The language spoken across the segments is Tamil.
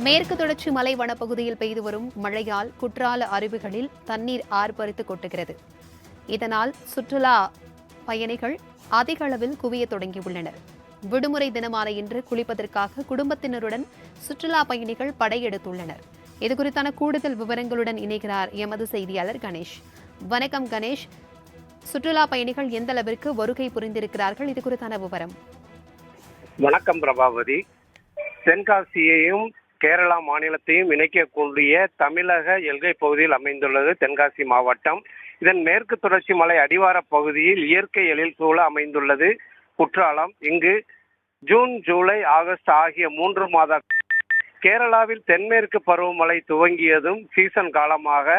மேற்கு தொடர்ச்சி மலை வனப்பகுதியில் பெய்து வரும் மழையால் குற்றால அருவிகளில் தண்ணீர் ஆர்ப்பரித்து கொட்டுகிறது. இதனால் சுற்றுலா பயணிகள் அதிக அளவில் குவிய தொடங்கியுள்ளனர். விடுமுறை தினமான இன்று குளிப்பதற்காக குடும்பத்தினருடன் சுற்றுலா பயணிகள் படையெடுத்துள்ளனர். இதுகுறித்தான கூடுதல் விவரங்களுடன் இணைகிறார் எமது செய்தியாளர் கணேஷ். வணக்கம் கணேஷ். சுற்றுலா பயணிகள் எந்த அளவிற்கு வருகை புரிந்திருக்கிறார்கள்? இது குறித்தான விவரம். வணக்கம் பிரபாவதி. தென்காசியையும் கேரளா மாநிலத்தையும் இணைக்கக்கூடிய தமிழக எல்கை பகுதியில் அமைந்துள்ளது தென்காசி மாவட்டம். இதன் மேற்கு தொடர்ச்சி மலை அடிவார பகுதியில் இயற்கை எழில் சூழ அமைந்துள்ளது குற்றாலம். இங்கு ஜூன், ஜூலை, ஆகஸ்ட் ஆகிய 3 மாத கேரளாவில் தென்மேற்கு பருவமழை துவங்கியதும் சீசன் காலமாக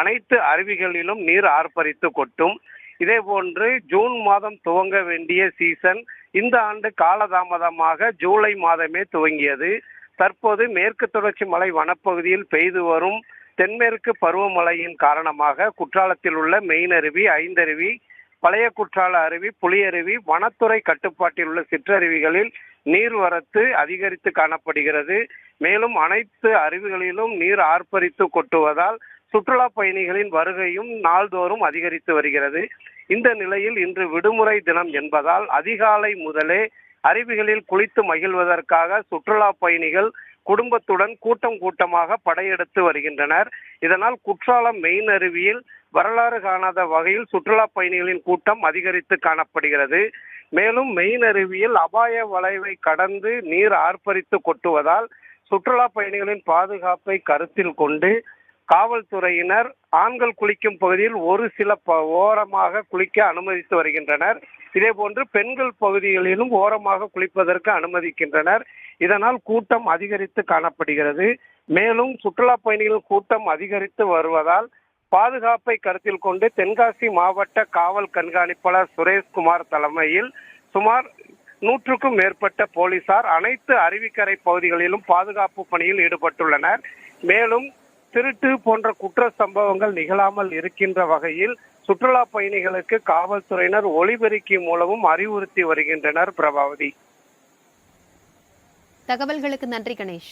அனைத்து அருவிகளிலும் நீர் ஆர்ப்பரித்து கொட்டும். இதேபோன்று ஜூன் மாதம் துவங்க வேண்டிய சீசன் இந்த ஆண்டு காலதாமதமாக ஜூலை மாதமே துவங்கியது. தற்போது மேற்கு தொடர்ச்சி மலை வனப்பகுதியில் பெய்து வரும் தென்மேற்கு பருவமழையின் காரணமாக குற்றாலத்தில் உள்ள மெயினருவி, ஐந்தருவி, பழைய குற்றால அருவி, புலியருவி, வனத்துறை கட்டுப்பாட்டில் உள்ள சிற்றருவிகளில் நீர்வரத்து அதிகரித்து காணப்படுகிறது. மேலும் அனைத்து அருவிகளிலும் நீர் ஆர்ப்பரித்து கொட்டுவதால் சுற்றுலா பயணிகளின் வருகையும் நாள்தோறும் அதிகரித்து வருகிறது. இந்த நிலையில் இன்று விடுமுறை தினம் என்பதால் அதிகாலை முதலே அருவிகளில் குளித்து மகிழ்வதற்காக சுற்றுலா பயணிகள் குடும்பத்துடன் கூட்டமாக படையெடுத்து வருகின்றனர். இதனால் குற்றாலம் மெயின் அருவியில் வரலாறு காணாத வகையில் சுற்றுலா பயணிகளின் கூட்டம் அதிகரித்து காணப்படுகிறது. மேலும் மெயின் அருவியில் அபாய வளைவை கடந்து நீர் ஆர்ப்பரித்து கொட்டுவதால் சுற்றுலா பயணிகளின் பாதுகாப்பை கருத்தில் கொண்டு காவல்துறையினர் ஆண்கள் குளிக்கும் பகுதியில் ஒரு சில ஓரமாக குளிக்க அனுமதித்து வருகின்றனர். இதேபோன்று பெண்கள் பகுதிகளிலும் ஓரமாக குளிப்பதற்கு அனுமதிக்கின்றனர். இதனால் கூட்டம் அதிகரித்து காணப்படுகிறது. மேலும் சுற்றுலா பயணிகள் கூட்டம் அதிகரித்து வருவதால் பாதுகாப்பை கருத்தில் கொண்டு தென்காசி மாவட்ட காவல் கண்காணிப்பாளர் சுரேஷ்குமார் தலைமையில் சுமார் 100க்கும் மேற்பட்ட போலீசார் அனைத்து அருவிக்கரை பகுதிகளிலும் பாதுகாப்பு பணியில் ஈடுபட்டுள்ளனர். மேலும் திருட்டு போன்ற குற்ற சம்பவங்கள் நிகழாமல் இருக்கின்ற வகையில் சுற்றுலா பயணிகளுக்கு காவல்துறையினர் ஒலிபெருக்கி மூலமும் அறிவுறுத்தி வருகின்றனர். பிரபாவதி, தகவல்களுக்கு நன்றி கணேஷ்.